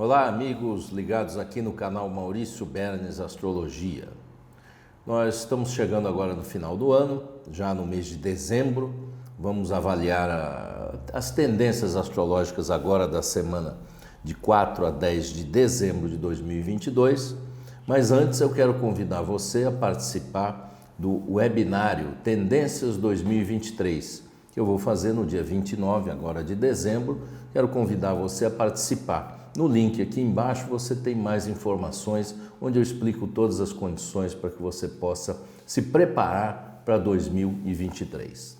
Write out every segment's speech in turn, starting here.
Olá, amigos ligados aqui no canal Maurício Bernes Astrologia. Nós estamos chegando agora no final do ano, já no mês de dezembro. Vamos avaliar as tendências astrológicas agora da semana de 4 a 10 de dezembro de 2022. Mas antes eu quero convidar você a participar do webinário Tendências 2023, que eu vou fazer no dia 29 agora de dezembro. Quero convidar você a participar. No link aqui embaixo você tem mais informações, onde eu explico todas as condições para que você possa se preparar para 2023.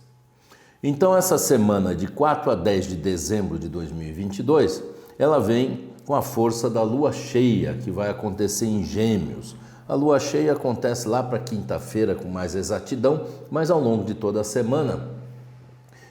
Então essa semana de 4 a 10 de dezembro de 2022, ela vem com a força da lua cheia, que vai acontecer em Gêmeos. A lua cheia acontece lá para quinta-feira com mais exatidão, mas ao longo de toda a semana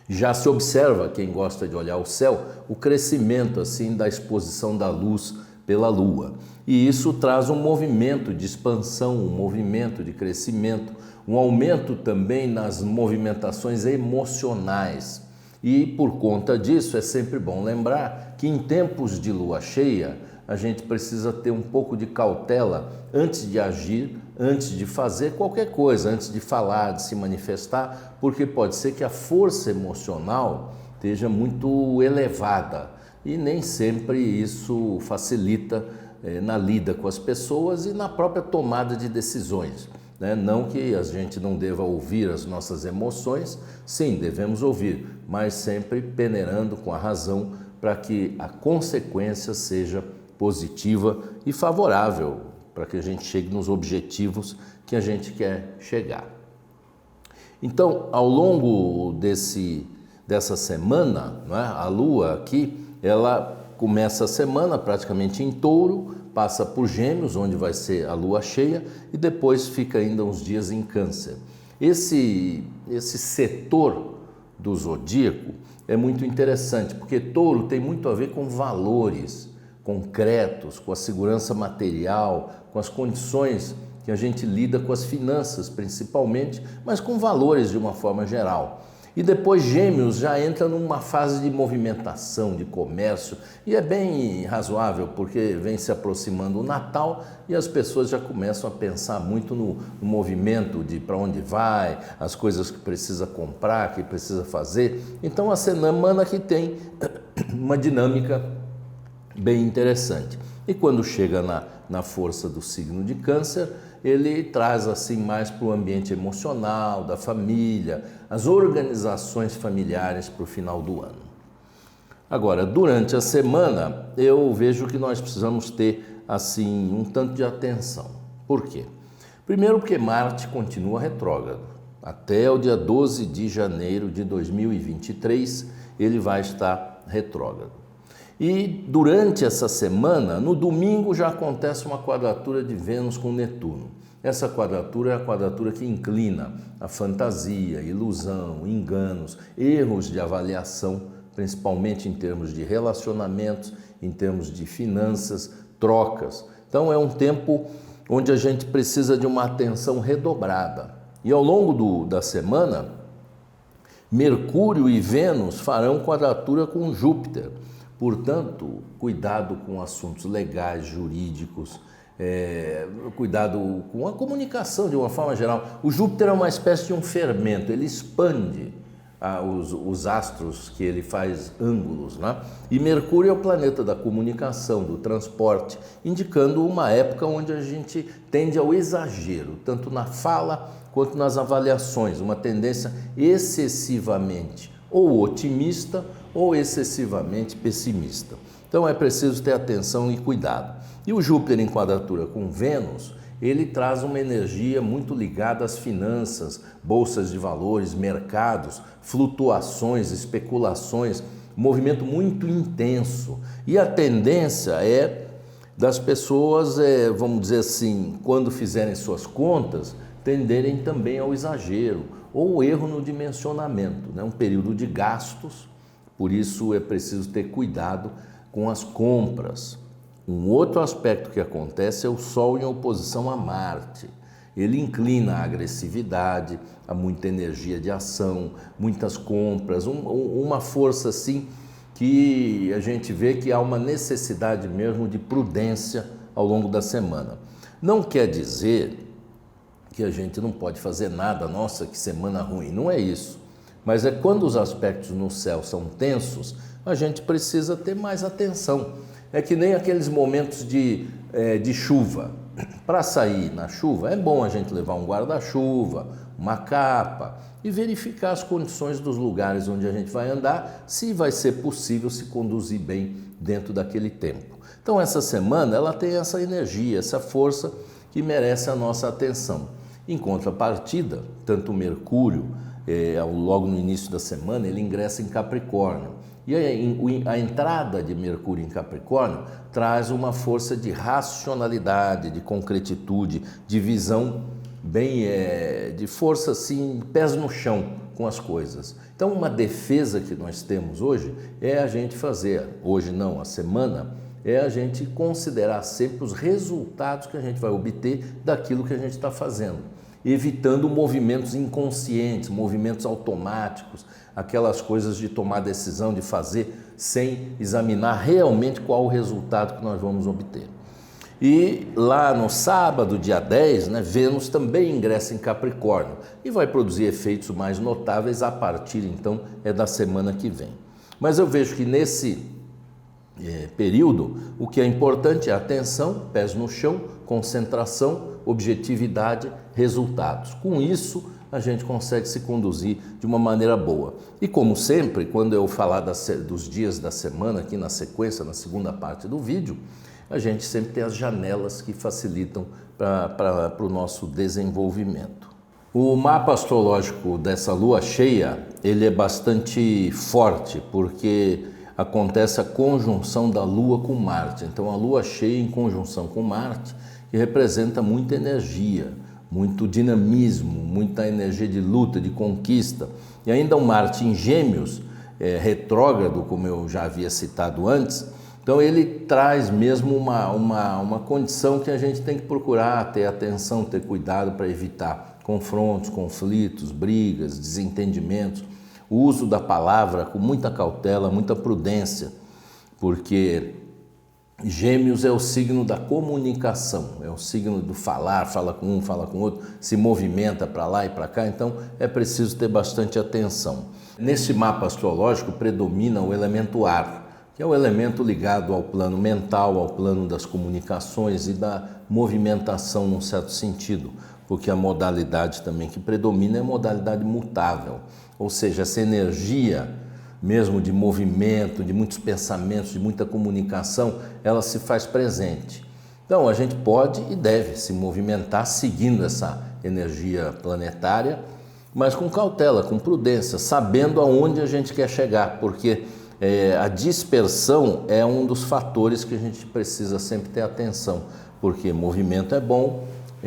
já se observa, quem gosta de olhar o céu, o crescimento assim da exposição da luz pela lua. E isso traz um movimento de expansão, um movimento de crescimento, um aumento também nas movimentações emocionais. E por conta disso é sempre bom lembrar que em tempos de lua cheia a gente precisa ter um pouco de cautela antes de agir, antes de fazer qualquer coisa, antes de falar, de se manifestar, porque pode ser que a força emocional esteja muito elevada e nem sempre isso facilita na lida com as pessoas e na própria tomada de decisões. Não que a gente não deva ouvir as nossas emoções, sim, devemos ouvir, mas sempre peneirando com a razão para que a consequência seja positiva e favorável para que a gente chegue nos objetivos que a gente quer chegar. Então, ao longo dessa semana, a Lua aqui, ela começa a semana praticamente em Touro, passa por Gêmeos, onde vai ser a Lua cheia, e depois fica ainda uns dias em Câncer. Esse setor do zodíaco é muito interessante, porque Touro tem muito a ver com valores concretos, com a segurança material, com as condições que a gente lida com as finanças principalmente, mas com valores de uma forma geral. E depois Gêmeos já entra numa fase de movimentação, de comércio, e é bem razoável, porque vem se aproximando o Natal e as pessoas já começam a pensar muito no movimento de para onde vai, as coisas que precisa comprar, que precisa fazer. Então a semana que tem uma dinâmica bem interessante. E quando chega na força do signo de Câncer, ele traz assim mais para o ambiente emocional, da família, as organizações familiares para o final do ano. Agora, durante a semana, eu vejo que nós precisamos ter assim um tanto de atenção. Por quê? Primeiro porque Marte continua retrógrado. Até o dia 12 de janeiro de 2023, ele vai estar retrógrado. E durante essa semana, no domingo, já acontece uma quadratura de Vênus com Netuno. Essa quadratura é a quadratura que inclina a fantasia, ilusão, enganos, erros de avaliação, principalmente em termos de relacionamentos, em termos de finanças, trocas. Então é um tempo onde a gente precisa de uma atenção redobrada. E ao longo da semana, Mercúrio e Vênus farão quadratura com Júpiter. Portanto, cuidado com assuntos legais, jurídicos, cuidado com a comunicação de uma forma geral. O Júpiter é uma espécie de um fermento, ele expande os astros que ele faz ângulos, né? E Mercúrio é o planeta da comunicação, do transporte, indicando uma época onde a gente tende ao exagero, tanto na fala quanto nas avaliações, uma tendência excessivamente ou otimista ou excessivamente pessimista. Então é preciso ter atenção e cuidado. E o Júpiter em quadratura com Vênus, ele traz uma energia muito ligada às finanças, bolsas de valores, mercados, flutuações, especulações, um movimento muito intenso. E a tendência é das pessoas, vamos dizer assim, quando fizerem suas contas, tenderem também ao exagero ou erro no dimensionamento, um período de gastos. Por isso é preciso ter cuidado com as compras. Um outro aspecto que acontece é o Sol em oposição a Marte. Ele inclina a agressividade, a muita energia de ação, muitas compras, uma força assim que a gente vê que há uma necessidade mesmo de prudência ao longo da semana. Não quer dizer que a gente não pode fazer nada, nossa, que semana ruim, não é isso. Mas é quando os aspectos no céu são tensos, a gente precisa ter mais atenção. É que nem aqueles momentos de chuva. Para sair na chuva, é bom a gente levar um guarda-chuva, uma capa e verificar as condições dos lugares onde a gente vai andar, se vai ser possível se conduzir bem dentro daquele tempo. Então essa semana ela tem essa energia, essa força que merece a nossa atenção. Em contrapartida, tanto o Mercúrio, logo no início da semana, ele ingressa em Capricórnio. E a entrada de Mercúrio em Capricórnio traz uma força de racionalidade, de concretitude, de visão bem, de força assim, pés no chão com as coisas. Então uma defesa que nós temos hoje é a gente fazer, hoje não, a semana, é a gente considerar sempre os resultados que a gente vai obter daquilo que a gente está fazendo, evitando movimentos inconscientes, movimentos automáticos, aquelas coisas de tomar decisão, de fazer sem examinar realmente qual o resultado que nós vamos obter. E lá no sábado, dia 10, Vênus também ingressa em Capricórnio e vai produzir efeitos mais notáveis a partir, então, da semana que vem. Mas eu vejo que nesse período, o que é importante é atenção, pés no chão, concentração, objetividade, resultados. Com isso, a gente consegue se conduzir de uma maneira boa. E como sempre, quando eu falar dos dias da semana, aqui na sequência, na segunda parte do vídeo, a gente sempre tem as janelas que facilitam para o nosso desenvolvimento. O mapa astrológico dessa lua cheia, ele é bastante forte, porque acontece a conjunção da Lua com Marte. Então a Lua cheia em conjunção com Marte, que representa muita energia, muito dinamismo, muita energia de luta, de conquista. E ainda o Marte em Gêmeos, retrógrado, como eu já havia citado antes, então ele traz mesmo uma condição que a gente tem que procurar ter atenção, ter cuidado para evitar confrontos, conflitos, brigas, desentendimentos. O uso da palavra com muita cautela, muita prudência, porque Gêmeos é o signo da comunicação, é o signo do falar, fala com um, fala com outro, se movimenta para lá e para cá, então é preciso ter bastante atenção. Nesse mapa astrológico predomina o elemento ar, que é o elemento ligado ao plano mental, ao plano das comunicações e da movimentação num certo sentido, porque a modalidade também que predomina é a modalidade mutável, ou seja, essa energia mesmo de movimento, de muitos pensamentos, de muita comunicação, ela se faz presente. Então a gente pode e deve se movimentar seguindo essa energia planetária, mas com cautela, com prudência, sabendo aonde a gente quer chegar, porque a dispersão é um dos fatores que a gente precisa sempre ter atenção, porque movimento é bom,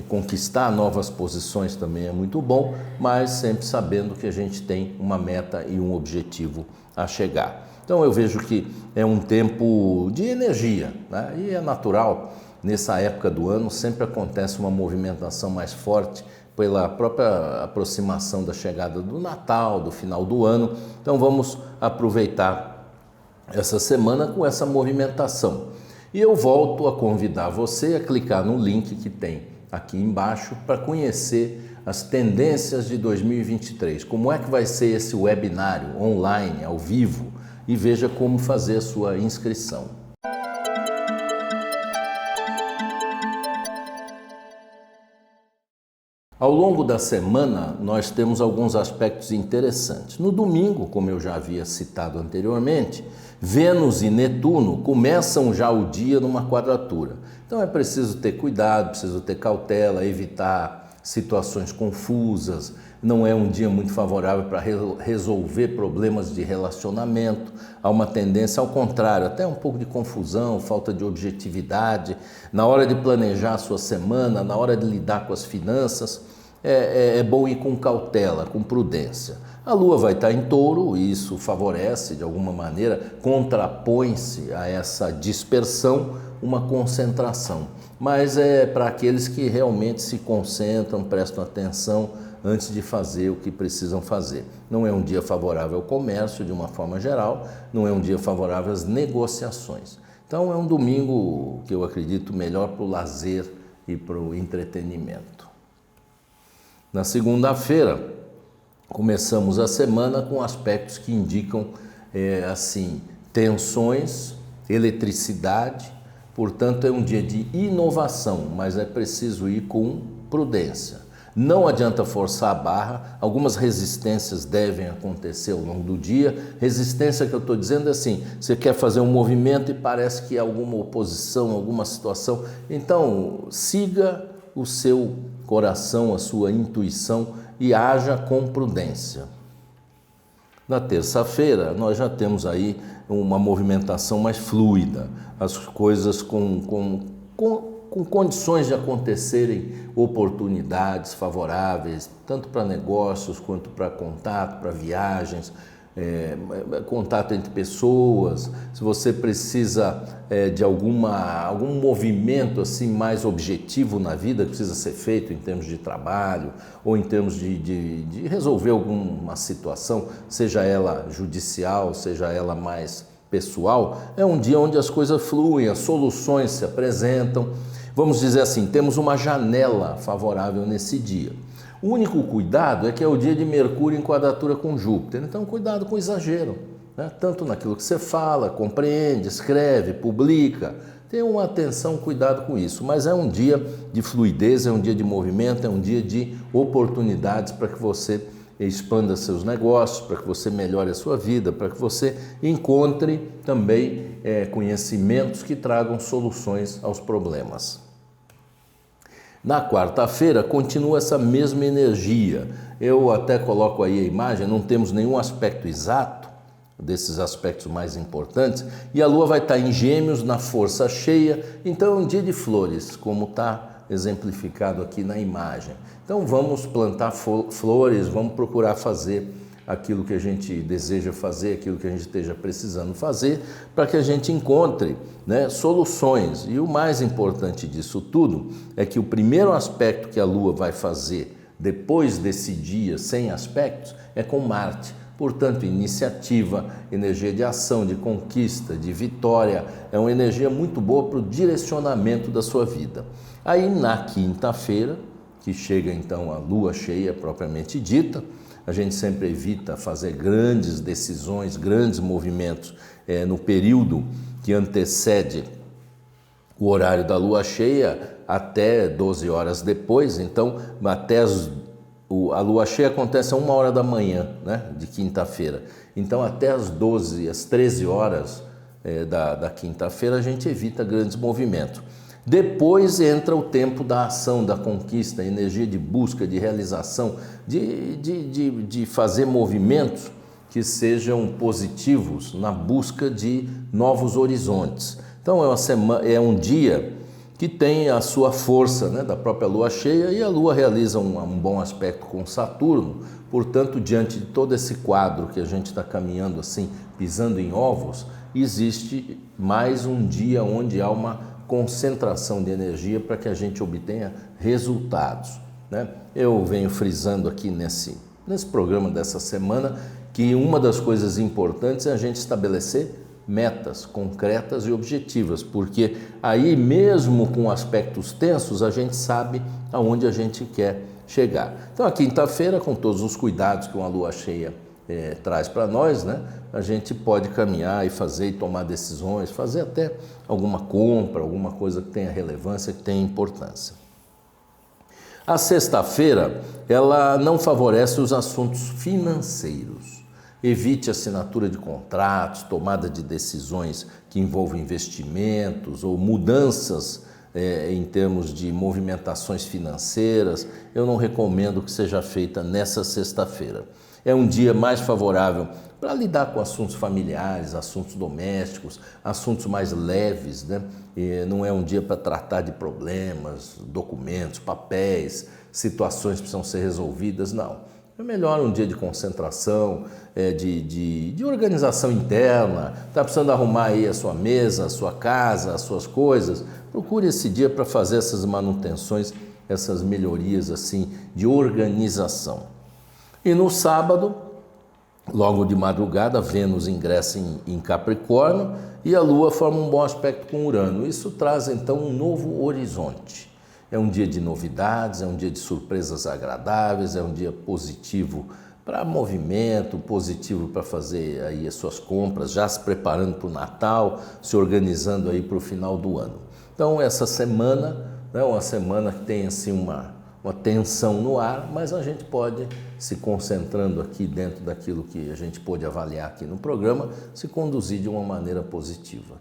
conquistar novas posições também é muito bom, mas sempre sabendo que a gente tem uma meta e um objetivo a chegar. Então eu vejo que é um tempo de energia, e é natural, nessa época do ano sempre acontece uma movimentação mais forte pela própria aproximação da chegada do Natal, do final do ano. Então vamos aproveitar essa semana com essa movimentação. E eu volto a convidar você a clicar no link que tem aqui embaixo para conhecer as tendências de 2023. Como é que vai ser esse webinário online, ao vivo, e veja como fazer a sua inscrição. Ao longo da semana, nós temos alguns aspectos interessantes. No domingo, como eu já havia citado anteriormente, Vênus e Netuno começam já o dia numa quadratura. Então é preciso ter cuidado, preciso ter cautela, evitar situações confusas. Não é um dia muito favorável para resolver problemas de relacionamento. Há uma tendência ao contrário, até um pouco de confusão, falta de objetividade. Na hora de planejar a sua semana, na hora de lidar com as finanças, é bom ir com cautela, com prudência. A Lua vai estar em Touro, e isso favorece, de alguma maneira, contrapõe-se a essa dispersão, uma concentração. Mas é para aqueles que realmente se concentram, prestam atenção antes de fazer o que precisam fazer. Não é um dia favorável ao comércio, de uma forma geral, não é um dia favorável às negociações. Então é um domingo que eu acredito melhor para o lazer e para o entretenimento. Na segunda-feira, começamos a semana com aspectos que indicam tensões, eletricidade, portanto é um dia de inovação, mas é preciso ir com prudência. Não adianta forçar a barra, algumas resistências devem acontecer ao longo do dia. Resistência que eu estou dizendo é assim, você quer fazer um movimento e parece que há alguma oposição, alguma situação, então siga o seu coração, a sua intuição e haja com prudência. Na terça-feira, nós já temos aí uma movimentação mais fluida, as coisas com condições de acontecerem, oportunidades favoráveis, tanto para negócios quanto para contato, para viagens, contato entre pessoas. Se você precisa de algum movimento assim mais objetivo na vida que precisa ser feito em termos de trabalho ou em termos de resolver alguma situação, seja ela judicial, seja ela mais pessoal, é um dia onde as coisas fluem, as soluções se apresentam. Vamos dizer assim, temos uma janela favorável nesse dia. O único cuidado é que é o dia de Mercúrio em quadratura com Júpiter, então cuidado com o exagero, né? Tanto naquilo que você fala, compreende, escreve, publica, tenha uma atenção, cuidado com isso, mas é um dia de fluidez, é um dia de movimento, é um dia de oportunidades para que você expanda seus negócios, para que você melhore a sua vida, para que você encontre também conhecimentos que tragam soluções aos problemas. Na quarta-feira continua essa mesma energia. Eu até coloco aí a imagem, não temos nenhum aspecto exato, desses aspectos mais importantes, e a Lua vai estar em Gêmeos na força cheia, então é um dia de flores, como está exemplificado aqui na imagem. Então vamos plantar flores, vamos procurar fazer aquilo que a gente deseja fazer, aquilo que a gente esteja precisando fazer, para que a gente encontre, né, soluções. E o mais importante disso tudo é que o primeiro aspecto que a Lua vai fazer depois desse dia sem aspectos é com Marte. Portanto, iniciativa, energia de ação, de conquista, de vitória, é uma energia muito boa para o direcionamento da sua vida. Aí na quinta-feira, que chega então a Lua cheia propriamente dita, a gente sempre evita fazer grandes decisões, grandes movimentos no período que antecede o horário da Lua cheia até 12 horas depois. Então, a Lua cheia acontece a 1 hora da manhã, né, de quinta-feira. Então, até as 13 horas da quinta-feira, a gente evita grandes movimentos. Depois entra o tempo da ação, da conquista, a energia de busca, de realização, de fazer movimentos que sejam positivos na busca de novos horizontes. Então é um dia que tem a sua força, né, da própria Lua cheia, e a Lua realiza um bom aspecto com Saturno. Portanto, diante de todo esse quadro que a gente está caminhando assim, pisando em ovos, existe mais um dia onde há uma concentração de energia para que a gente obtenha resultados, né? Eu venho frisando aqui nesse programa dessa semana que uma das coisas importantes é a gente estabelecer metas concretas e objetivas, porque aí mesmo com aspectos tensos a gente sabe aonde a gente quer chegar. Então a quinta-feira, com todos os cuidados que uma Lua cheia traz para nós, né? A gente pode caminhar e fazer e tomar decisões, fazer até alguma compra, alguma coisa que tenha relevância, que tenha importância. A sexta-feira, ela não favorece os assuntos financeiros. Evite assinatura de contratos, tomada de decisões que envolvam investimentos ou mudanças em termos de movimentações financeiras. Eu não recomendo que seja feita nessa sexta-feira. É um dia mais favorável para lidar com assuntos familiares, assuntos domésticos, assuntos mais leves, né? E não é um dia para tratar de problemas, documentos, papéis, situações que precisam ser resolvidas, não. É melhor um dia de concentração, de organização interna. Está precisando arrumar aí a sua mesa, a sua casa, as suas coisas. Procure esse dia para fazer essas manutenções essas melhorias assim de organização. E no sábado, logo de madrugada, Vênus ingressa em Capricórnio e a Lua forma um bom aspecto com Urano. Isso traz então um novo horizonte. É um dia de novidades, é um dia de surpresas agradáveis, é um dia positivo para movimento, positivo para fazer aí as suas compras, já se preparando para o Natal, se organizando aí para o final do ano. Então essa semana é uma semana que tem assim uma tensão no ar, mas a gente pode, se concentrando aqui dentro daquilo que a gente pôde avaliar aqui no programa, se conduzir de uma maneira positiva.